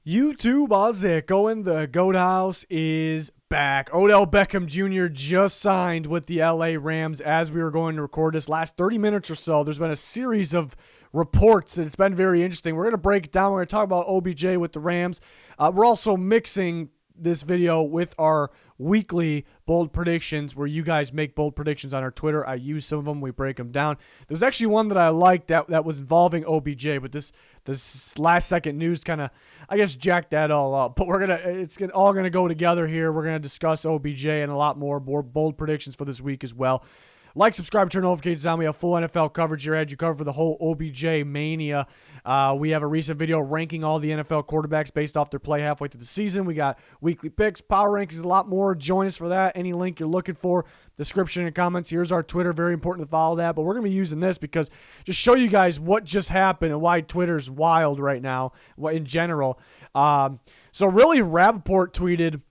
YouTube, how's it going? The GOAT House is back. Odell Beckham Jr. just signed with the LA Rams as we were going to record this last 30 minutes or so. There's been a series of reports, and it's been very interesting. We're going to break it down. We're going to talk about OBJ with the Rams. We're also mixing this video with our weekly bold predictions where you guys make bold predictions on our Twitter. I use some of them. We break them down. There's actually one that I liked that was involving OBJ, but this last second news kind of, I guess, jacked that all up. But it's all gonna go together here. We're gonna discuss OBJ and a lot more bold predictions for this week as well. Like, subscribe, turn notifications on. We have full NFL coverage here. I had you covered for the whole OBJ mania. We have a recent video ranking all the NFL quarterbacks based off their play halfway through the season. We got weekly picks, power rankings, a lot more. Join us for that. Any link you're looking for, description and comments. Here's our Twitter. Very important to follow that. But we're going to be using this because just show you guys what just happened and why Twitter's wild right now in general. So really, Rappaport tweeted,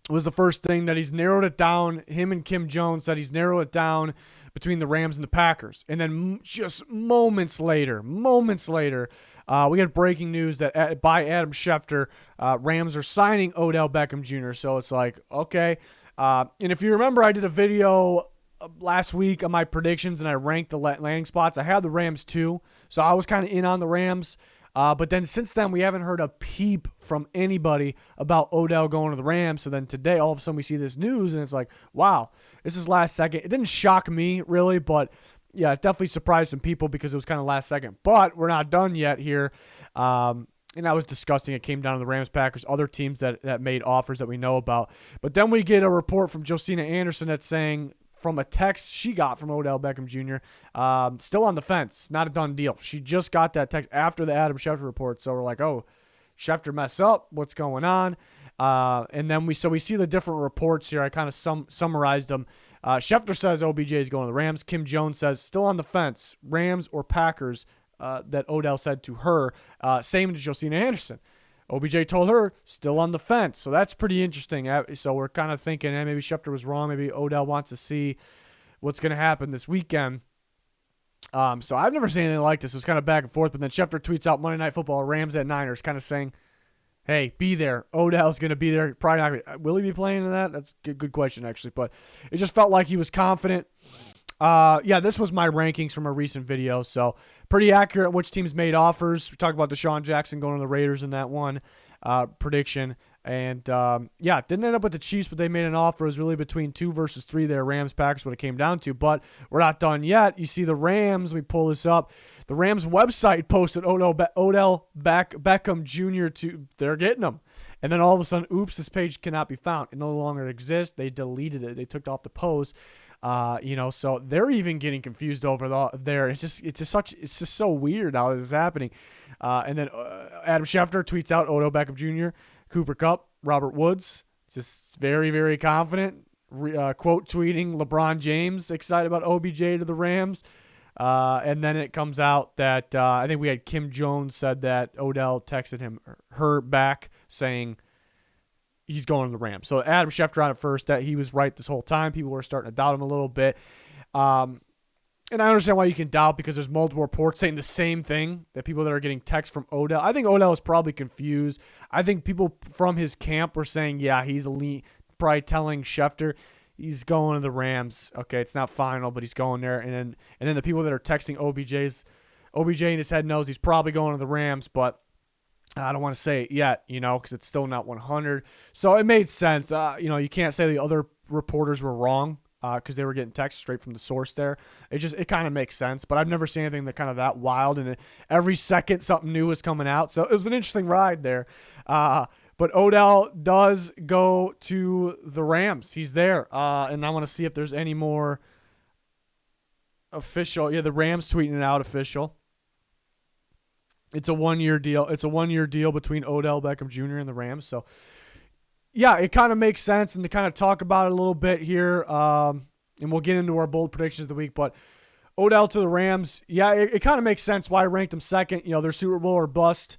was the first thing that he's narrowed it down. Him and Kim Jones said he's narrowed it down between the Rams and the Packers. And then just moments later, we had breaking news that by Adam Schefter, Rams are signing Odell Beckham Jr. So it's like, okay. And if you remember, I did a video last week on my predictions and I ranked the landing spots. I had the Rams too, so I was kind of in on the Rams. But then since then, we haven't heard a peep from anybody about Odell going to the Rams. So then today, all of a sudden, we see this news, and it's like, wow, this is last second. It didn't shock me, really, but yeah, it definitely surprised some people because it was kind of last second. But we're not done yet here. And I was discussing it came down to the Rams, Packers, other teams that made offers that we know about. But then we get a report from Josina Anderson that's saying, from a text she got from Odell Beckham Jr., still on the fence, not a done deal. She just got that text after the Adam Schefter report, so we're like, oh, Schefter mess up, what's going on? And then we see the different reports here. I kind of summarized them. Schefter says OBJ is going to the Rams. Kim Jones says still on the fence, Rams or Packers, that Odell said to her. Same to Josina Anderson. OBJ told her, still on the fence. So that's pretty interesting. So we're kind of thinking, maybe Schefter was wrong. Maybe Odell wants to see what's going to happen this weekend. So I've never seen anything like this. It was kind of back and forth. But then Schefter tweets out Monday Night Football, Rams at Niners, kind of saying, hey, be there. Odell's going to be there. Probably not gonna, will he be playing in that? That's a good question, actually. But it just felt like he was confident. Yeah, this was my rankings from a recent video, so pretty accurate which teams made offers. We talked about Deshaun Jackson going to the Raiders in that one prediction. And, yeah, didn't end up with the Chiefs, but they made an offer. It was really between 2 versus 3 there, Rams, Packers, what it came down to. But we're not done yet. You see the Rams, we pull this up. The Rams website posted Odell Beckham Jr. They're getting him. And then all of a sudden, oops, this page cannot be found. It no longer exists. They deleted it. They took it off the post. So they're even getting confused over there. It's just so weird how this is happening. And then Adam Schefter tweets out Odell Beckham Jr., Cooper Kupp, Robert Woods, just very, very confident. Quote tweeting LeBron James excited about OBJ to the Rams. And then it comes out that I think we had Kim Jones said that Odell texted her back saying he's going to the Rams. So Adam Schefter on it first, that he was right this whole time. People were starting to doubt him a little bit. And I understand why you can doubt because there's multiple reports saying the same thing, that people that are getting texts from Odell. I think Odell is probably confused. I think people from his camp were saying, yeah, he's probably telling Schefter he's going to the Rams. Okay, it's not final, but he's going there. And then the people that are texting OBJ in his head knows he's probably going to the Rams, but I don't want to say it yet, because it's still not 100. So it made sense. You can't say the other reporters were wrong because they were getting text straight from the source there. It kind of makes sense, but I've never seen anything that wild, and every second something new was coming out. So it was an interesting ride there. But Odell does go to the Rams. He's there. And I want to see if there's any more official. Yeah, the Rams tweeting it out official. It's a 1-year deal. It's a 1-year deal between Odell Beckham Jr. and the Rams. So, yeah, it kind of makes sense. And to kind of talk about it a little bit here, and we'll get into our bold predictions of the week. But Odell to the Rams, yeah, it kind of makes sense why I ranked them second. They're Super Bowl or bust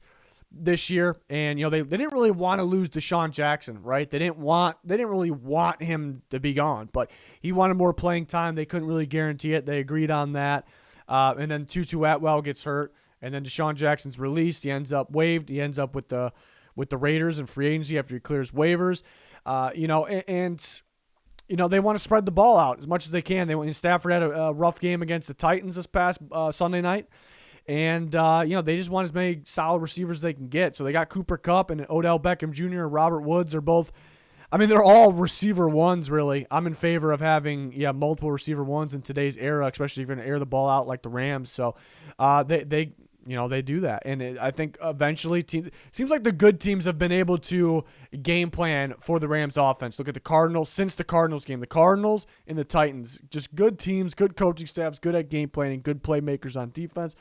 this year. And, they didn't really want to lose Deshaun Jackson, right? They didn't really want him to be gone. But he wanted more playing time. They couldn't really guarantee it. They agreed on that. And then Tutu Atwell gets hurt. And then Deshaun Jackson's released. He ends up waived. He ends up with the with the Raiders and free agency after he clears waivers. They want to spread the ball out as much as they can. Stafford had a rough game against the Titans this past Sunday night. And, they just want as many solid receivers as they can get. So they got Cooper Kupp and Odell Beckham Jr. and Robert Woods are both – they're all receiver ones, really. I'm in favor of having, multiple receiver ones in today's era, especially if you're going to air the ball out like the Rams. So they do that. And I think eventually seems like the good teams have been able to game plan for the Rams offense. Look at the Cardinals since the Cardinals game. The Cardinals and the Titans, just good teams, good coaching staffs, good at game planning, good playmakers on defense.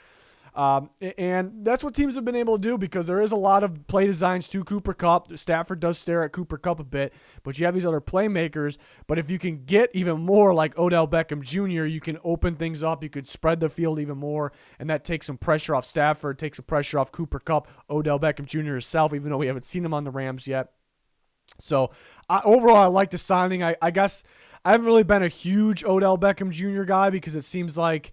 And that's what teams have been able to do because there is a lot of play designs to Cooper Kupp. Stafford does stare at Cooper Kupp a bit, but you have these other playmakers. But if you can get even more like Odell Beckham Jr., you can open things up. You could spread the field even more, and that takes some pressure off Stafford, takes some pressure off Cooper Kupp, Odell Beckham Jr. himself, even though we haven't seen him on the Rams yet. So overall, I like the signing. I guess I haven't really been a huge Odell Beckham Jr. guy because it seems like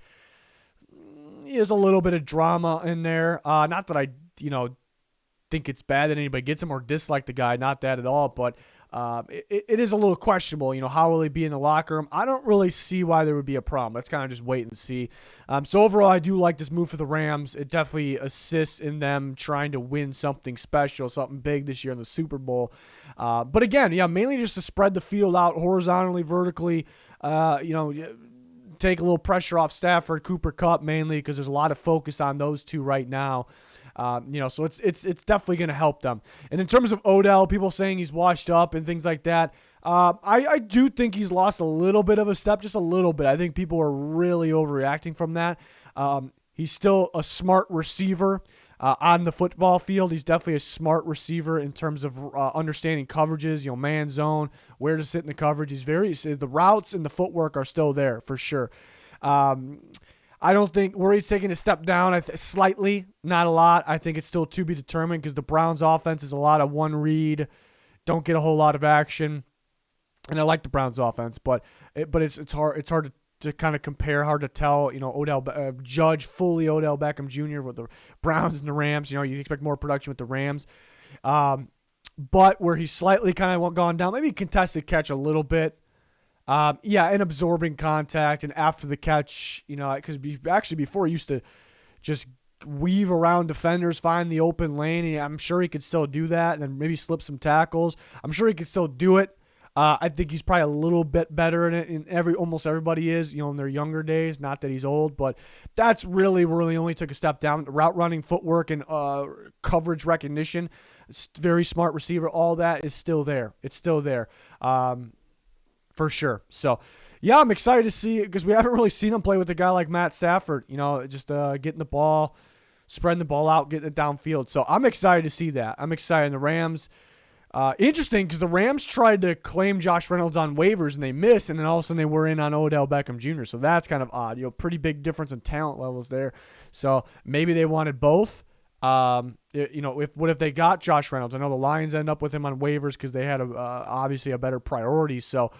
there's a little bit of drama in there. Not that I, think it's bad that anybody gets him or dislike the guy. Not that at all. But it is a little questionable. How will he be in the locker room? I don't really see why there would be a problem. Let's kind of just wait and see. So overall, I do like this move for the Rams. It definitely assists in them trying to win something special, something big this year in the Super Bowl. But again, mainly just to spread the field out horizontally, vertically, take a little pressure off Stafford, Cooper Kupp mainly because there's a lot of focus on those two right now. So it's definitely going to help them. And in terms of Odell, people saying he's washed up and things like that, I do think he's lost a little bit of a step, just a little bit. I think people are really overreacting from that. He's still a smart receiver. On the football field, he's definitely a smart receiver in terms of understanding coverages, man zone, where to sit in the coverage. The routes and the footwork are still there for sure. I don't think where he's taking a step down slightly, not a lot. I think it's still to be determined because the Browns offense is a lot of one read, don't get a whole lot of action. And I like the Browns offense, but it's hard to kind of compare, hard to tell, judge fully Odell Beckham Jr. with the Browns and the Rams. You expect more production with the Rams. But where he's slightly kind of gone down, maybe contested catch a little bit. And absorbing contact and after the catch, because before he used to just weave around defenders, find the open lane, and I'm sure he could still do that and then maybe slip some tackles. I'm sure he could still do it. I think he's probably a little bit better in it. Almost everybody is, in their younger days. Not that he's old, but that's really where he only took a step down. Route running, footwork, and coverage recognition. Very smart receiver. All that is still there. It's still there, for sure. So, yeah, I'm excited to see it because we haven't really seen him play with a guy like Matt Stafford. Just getting the ball, spreading the ball out, getting it downfield. So I'm excited to see that. I'm excited. The Rams. Interesting because the Rams tried to claim Josh Reynolds on waivers and they missed, and then all of a sudden they were in on Odell Beckham Jr. So that's kind of odd. Pretty big difference in talent levels there. So maybe they wanted both. What if they got Josh Reynolds? I know the Lions end up with him on waivers because they had obviously a better priority. So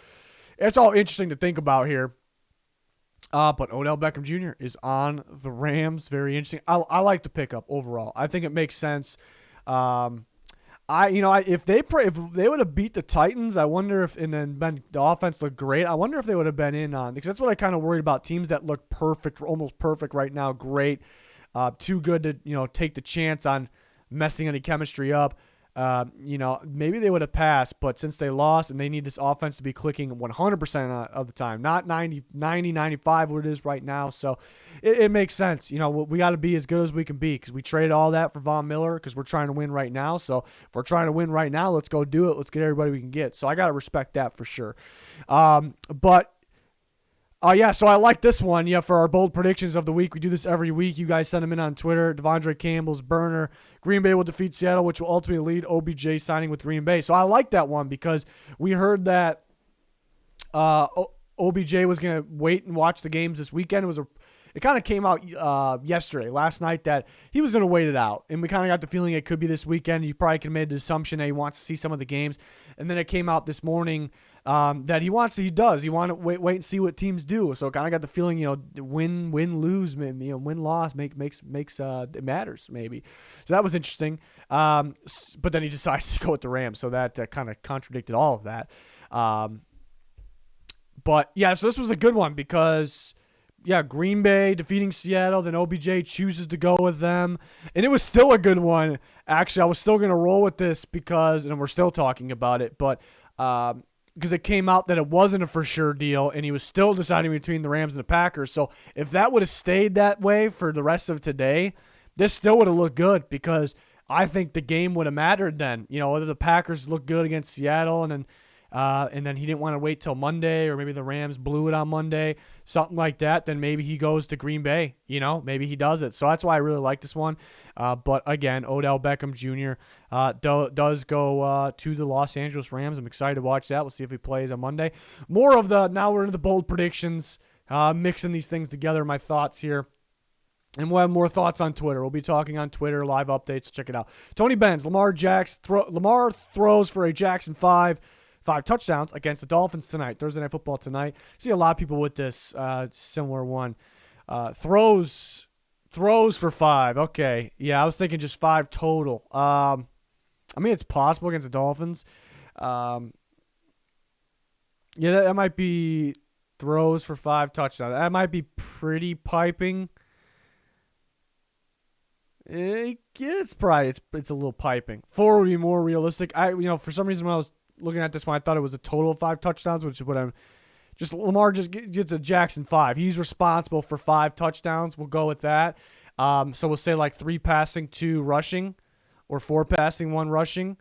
it's all interesting to think about here. But Odell Beckham Jr. is on the Rams. Very interesting. I like the pickup overall. I think it makes sense. If they would have beat the Titans, I wonder if the offense looked great. I wonder if they would have been in on, because that's what I kind of worried about. Teams that look perfect, almost perfect right now, great, too good to take the chance on messing any chemistry up. Maybe they would have passed, but since they lost and they need this offense to be clicking 100% of the time, not 90, 95 what it is right now. So it makes sense. We got to be as good as we can be because we traded all that for Von Miller because we're trying to win right now. So if we're trying to win right now, let's go do it. Let's get everybody we can get. So I got to respect that for sure. So I like this one. For our bold predictions of the week. We do this every week. You guys send them in on Twitter. Devondre Campbell's burner. Green Bay will defeat Seattle, which will ultimately lead OBJ signing with Green Bay. So I like that one because we heard that OBJ was going to wait and watch the games this weekend. It kind of came out last night, that he was going to wait it out. And we kind of got the feeling it could be this weekend. You probably could have made the assumption that he wants to see some of the games. And then it came out this morning that he wants. He does. He want to wait and see what teams do. So kind of got the feeling, win, lose, win, loss makes it matters maybe. So that was interesting. But then he decides to go with the Rams. So that kind of contradicted all of that. But yeah, so this was a good one because, yeah, Green Bay defeating Seattle, then OBJ chooses to go with them. And it was still a good one. Actually, I was still going to roll with this because, and we're still talking about it, but because it came out that it wasn't a for sure deal, and he was still deciding between the Rams and the Packers. So if that would have stayed that way for the rest of today, this still would have looked good because I think the game would have mattered then. Whether the Packers looked good against Seattle and then he didn't want to wait till Monday, or maybe the Rams blew it on Monday, something like that, then maybe he goes to Green Bay. Maybe he does it. So that's why I really like this one. But again, Odell Beckham Jr. Does go to the Los Angeles Rams. I'm excited to watch that. We'll see if he plays on Monday. Now we're into the bold predictions, mixing these things together, my thoughts here. And we'll have more thoughts on Twitter. We'll be talking on Twitter, live updates. Check it out. Tony Benz, Lamar throws for a Jackson 5 touchdowns against the Dolphins tonight. Thursday Night Football tonight. See a lot of people with this similar one. Throws for 5. Okay. Yeah, I was thinking just 5 total. It's possible against the Dolphins. Yeah, that might be throws for 5 touchdowns. That might be pretty piping. It's probably it's a little piping. 4 would be more realistic. For some reason when I was looking at this one, I thought it was a total of 5 touchdowns, which is what Lamar just gets a Jackson 5. He's responsible for 5 touchdowns. We'll go with that. So we'll say like 3 passing, 2 rushing, or 4 passing, 1 rushing.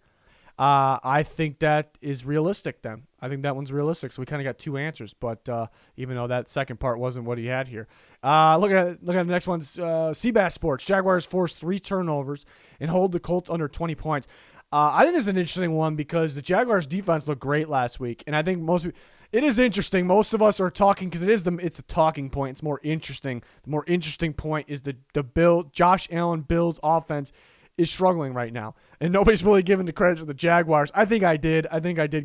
I think that is realistic then. I think that one's realistic. So we kind of got 2 answers, but even though that second part wasn't what he had here. Look at the next one. Seabass Sports. Jaguars force 3 turnovers and hold the Colts under 20 points. I think this is an interesting one because the Jaguars defense looked great last week, and I think it is interesting. Most of us are talking because it's a talking point. It's more interesting. The more interesting point is the Josh Allen Bills offense is struggling right now, and nobody's really giving the credit to the Jaguars. I think I did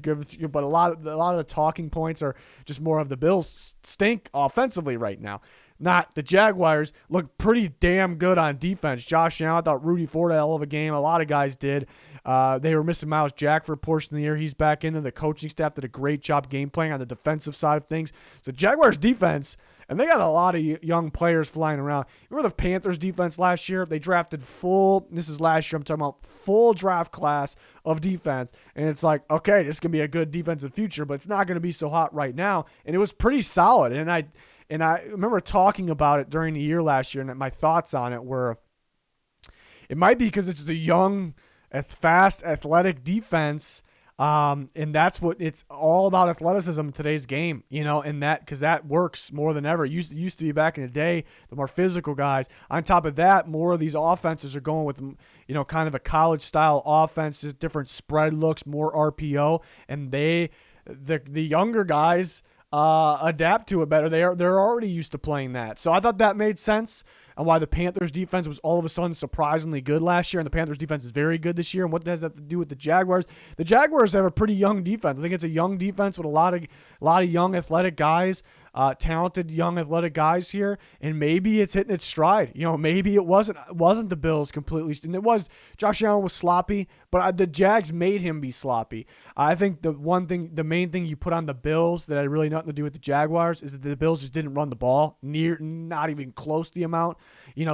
give it to you, but a lot of the talking points are just more of the Bills stink offensively right now. Not the Jaguars look pretty damn good on defense. Josh Allen, I thought Rudy Ford had a hell of a game. A lot of guys did. They were missing Myles Jack for a portion of the year. He's back into the coaching staff, did a great job game playing on the defensive side of things. So Jaguars defense, and they got a lot of young players flying around. Remember the Panthers defense last year? They drafted this is last year, I'm talking about full draft class of defense. And it's like, okay, this can be a good defensive future, but it's not going to be so hot right now. And it was pretty solid. And I remember talking about it during the year last year, and my thoughts on it were it might be because it's the young, fast, athletic defense, and that's what it's all about, athleticism in today's game, and that because that works more than ever. It used to be back in the day, the more physical guys. On top of that, more of these offenses are going with, kind of a college-style offense, just different spread looks, more RPO, and the younger guys adapt to it better. They're already used to playing that. So I thought that made sense and why the Panthers defense was all of a sudden surprisingly good last year, and the Panthers defense is very good this year. And what does that have to do with the Jaguars? The Jaguars have a pretty young defense. I think it's a young defense with a lot of young athletic guys, talented young athletic guys here, and maybe it's hitting its stride. Maybe it wasn't the Bills completely, and it was. Josh Allen was sloppy, but the Jags made him be sloppy. I think the main thing you put on the Bills that had really nothing to do with the Jaguars is that the Bills just didn't run the ball not even close to the amount.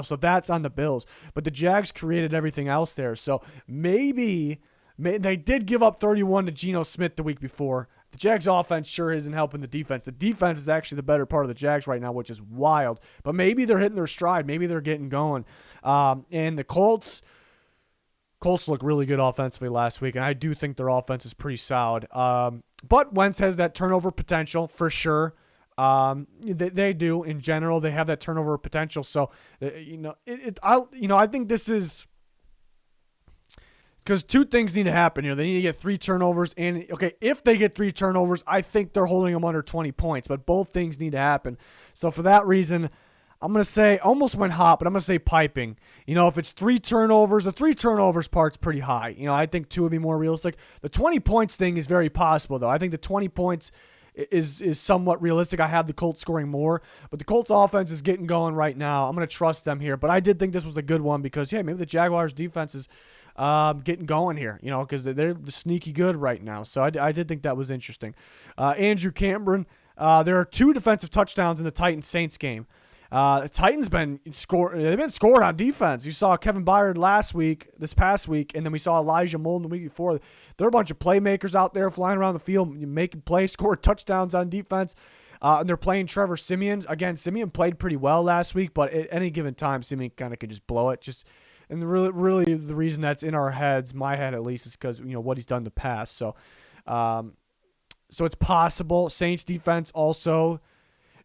So that's on the Bills. But the Jags created everything else there. So maybe they did give up 31 to Geno Smith the week before. The Jags offense sure isn't helping the defense. The defense is actually the better part of the Jags right now, which is wild. But maybe they're hitting their stride. Maybe they're getting going. And the Colts look really good offensively last week, and I do think their offense is pretty solid. But Wentz has that turnover potential for sure. They do in general. They have that turnover potential. So, I think this is because 2 things need to happen here. They need to get 3 turnovers, and if they get 3 turnovers, I think they're holding them under 20 points. But both things need to happen. So for that reason, I'm going to say almost went hot, but I'm going to say piping. If it's 3 turnovers, the 3 turnovers part's pretty high. I think 2 would be more realistic. The 20 points thing is very possible, though. I think the 20 points is somewhat realistic. I have the Colts scoring more, but the Colts offense is getting going right now. I'm going to trust them here, but I did think this was a good one because, maybe the Jaguars defense is getting going here, because they're sneaky good right now. So I did think that was interesting. Andrew Cameron, there are 2 defensive touchdowns in the Titans-Saints game. The Titans they've been scoring on defense. You saw Kevin Byard this past week, and then we saw Elijah Molden the week before. There are a bunch of playmakers out there flying around the field, making plays, scoring touchdowns on defense. And they're playing Trevor Siemian. Again, Siemian played pretty well last week, but at any given time, Siemian kind of could just blow it. And really the reason that's in our heads, my head at least, is because what he's done in the past. So it's possible. Saints defense also.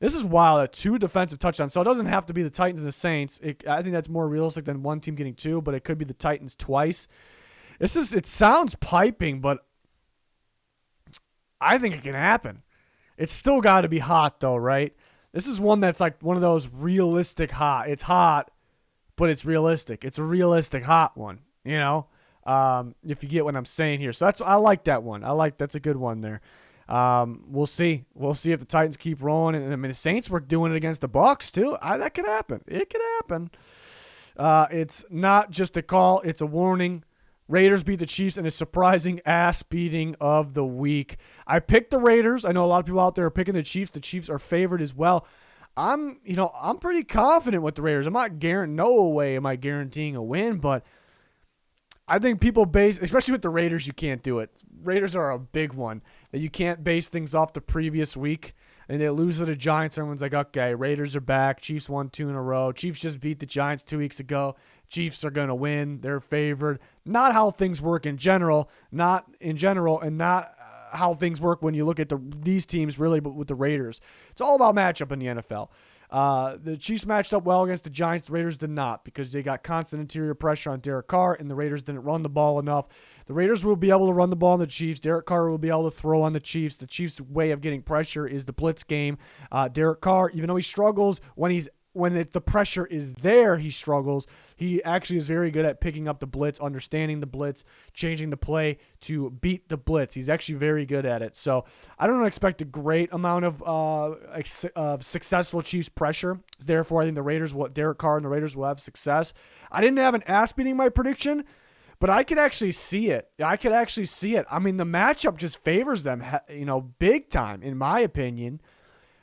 This is wild. 2 defensive touchdowns. So it doesn't have to be the Titans and the Saints. I think that's more realistic than one team getting 2, but it could be the Titans twice. It sounds piping, but I think it can happen. It's still got to be hot, though, right? This is one that's like one of those realistic hot. It's hot, but it's realistic. It's a realistic hot one, if you get what I'm saying here. So I like that one. That's a good one there. We'll see. We'll see if the Titans keep rolling. And the Saints were doing it against the Bucs too. That could happen. It could happen. It's not just a call. It's a warning. Raiders beat the Chiefs in a surprising ass beating of the week. I picked the Raiders. I know a lot of people out there are picking the Chiefs. The Chiefs are favored as well. I'm pretty confident with the Raiders. I'm not no way am I guaranteeing a win, but I think people especially with the Raiders, you can't do it. Raiders are a big one that you can't base things off the previous week. And they lose to the Giants. Everyone's like, okay, Raiders are back. Chiefs won 2 in a row. Chiefs just beat the Giants 2 weeks ago. Chiefs are going to win. They're favored. Not how things work in general. And not how things work when you look at these teams really, but with the Raiders. It's all about matchup in the NFL. The Chiefs matched up well against the Giants. The Raiders did not because they got constant interior pressure on Derek Carr, and the Raiders didn't run the ball enough. The Raiders will be able to run the ball on the Chiefs. Derek Carr will be able to throw on the Chiefs. The Chiefs' way of getting pressure is the blitz game. Derek Carr, even though he struggles when the pressure is there, he struggles. He actually is very good at picking up the blitz, understanding the blitz, changing the play to beat the blitz. He's actually very good at it. So I don't expect a great amount of successful Chiefs pressure. Therefore, I think Derek Carr and the Raiders will have success. I didn't have an ass beating my prediction, but I could actually see it. I mean, the matchup just favors them, big time, in my opinion.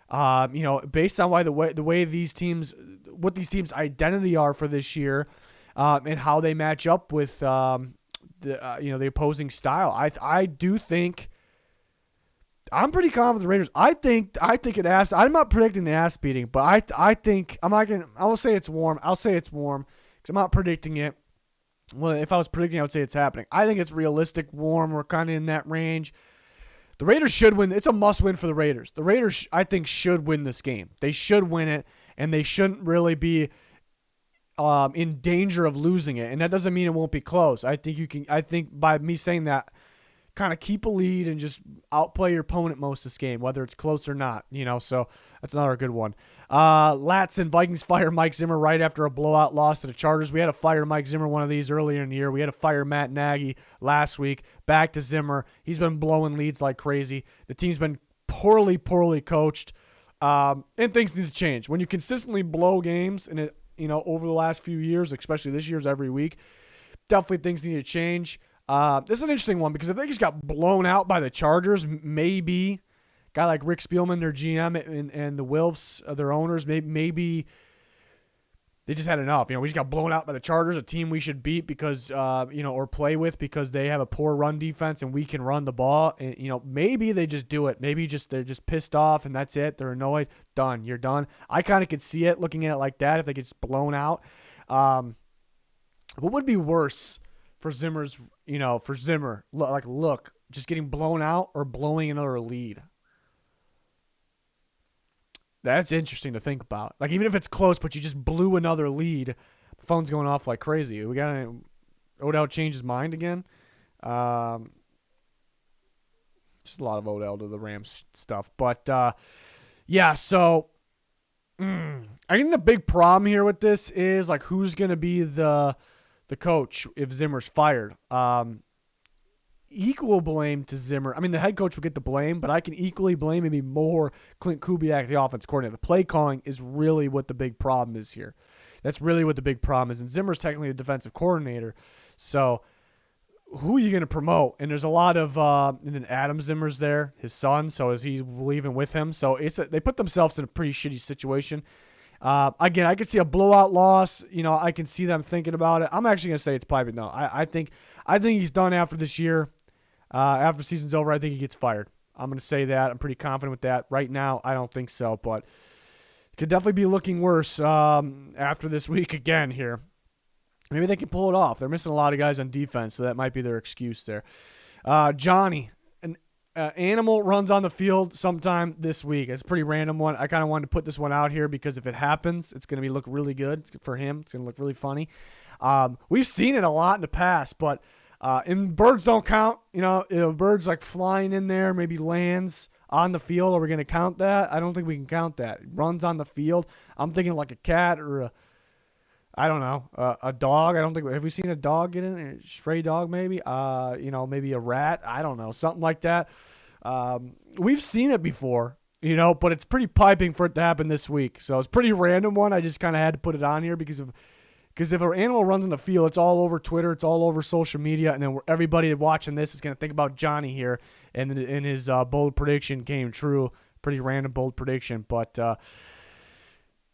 Based on the way these teams, what these teams' identity are for this year, and how they match up with the opposing style. I do think I'm pretty confident the Raiders. I think it ass. I'm not predicting the ass beating, but I think I'm not gonna. I will say it's warm. I'll say it's warm because I'm not predicting it. Well, if I was predicting, I would say it's happening. I think it's realistic warm. We're kind of in that range. The Raiders should win. It's a must-win for the Raiders. The Raiders, I think, should win this game. They should win it, and they shouldn't really be in danger of losing it. And that doesn't mean it won't be close. I think by me saying that, kind of keep a lead and just outplay your opponent most of this game, whether it's close or not. So that's another good one. Latson, Vikings fire Mike Zimmer right after a blowout loss to the Chargers. We had to fire Mike Zimmer one of these earlier in the year. We had to fire Matt Nagy last week. Back to Zimmer. He's been blowing leads like crazy. The team's been poorly coached, and things need to change. When you consistently blow games and it, over the last few years, especially this year's every week, definitely things need to change. This is an interesting one because if they just got blown out by the Chargers, maybe a guy like Rick Spielman, their GM, and the Wilfs, their owners, maybe they just had enough. We just got blown out by the Chargers, a team we should beat because, or play with because they have a poor run defense and we can run the ball. And, maybe they just do it. Maybe they're just pissed off and that's it. They're annoyed. Done. You're done. I kind of could see it looking at it like that if they get blown out. What would be worse for Zimmer, just getting blown out or blowing another lead? That's interesting to think about. Like, even if it's close, but you just blew another lead, the phone's going off like crazy. We got Odell change his mind again. Just a lot of Odell to the Rams stuff. But, yeah, so I think the big problem here with this is like who's going to be the coach if Zimmer's fired. Equal blame to Zimmer. I mean, the head coach will get the blame, but I can equally blame maybe more Clint Kubiak, the offense coordinator. The play calling is really what the big problem is here. That's really what the big problem is. And Zimmer's technically a defensive coordinator. So who are you going to promote? And there's a lot of and then Adam Zimmer's there, his son. So is he leaving with him? So they put themselves in a pretty shitty situation. Again, I could see a blowout loss. I can see them thinking about it. I'm actually going to say it's probably no. I think he's done after this year. After the season's over, I think he gets fired. I'm going to say that. I'm pretty confident with that. Right now, I don't think so, but it could definitely be looking worse after this week again here. Maybe they can pull it off. They're missing a lot of guys on defense, so that might be their excuse there. Johnny, an animal runs on the field sometime this week. It's a pretty random one. I kind of wanted to put this one out here because if it happens, it's going to look really good for him. It's going to look really funny. We've seen it a lot in the past, but and birds don't count. Birds like flying in there, maybe lands on the field. Are we going to count that? I don't think we can count that. It runs on the field. I'm thinking like a cat or a dog. I don't think have we seen a dog get in? A stray dog maybe? Maybe a rat. I don't know, something like that. We've seen it before, but it's pretty piping for it to happen this week. So it's a pretty random one. I just kind of had to put it on here because if an animal runs in the field, it's all over Twitter, it's all over social media, and then everybody watching this is going to think about Johnny here, and his bold prediction came true. Pretty random bold prediction, but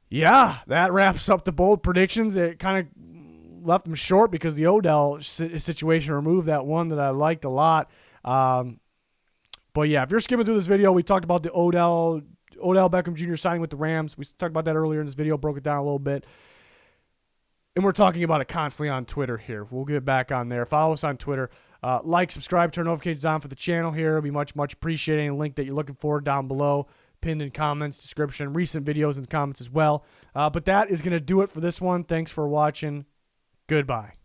yeah, that wraps up the bold predictions. It kind of left them short because the Odell situation removed that one that I liked a lot. But yeah, if you're skimming through this video, we talked about the Odell Beckham Jr. signing with the Rams. We talked about that earlier in this video, broke it down a little bit. And we're talking about it constantly on Twitter here. We'll get back on there. Follow us on Twitter. Like, subscribe, turn notifications on for the channel here. It'll be much, much appreciated. Any link that you're looking for down below, pinned in comments, description, recent videos in the comments as well. But that is going to do it for this one. Thanks for watching. Goodbye.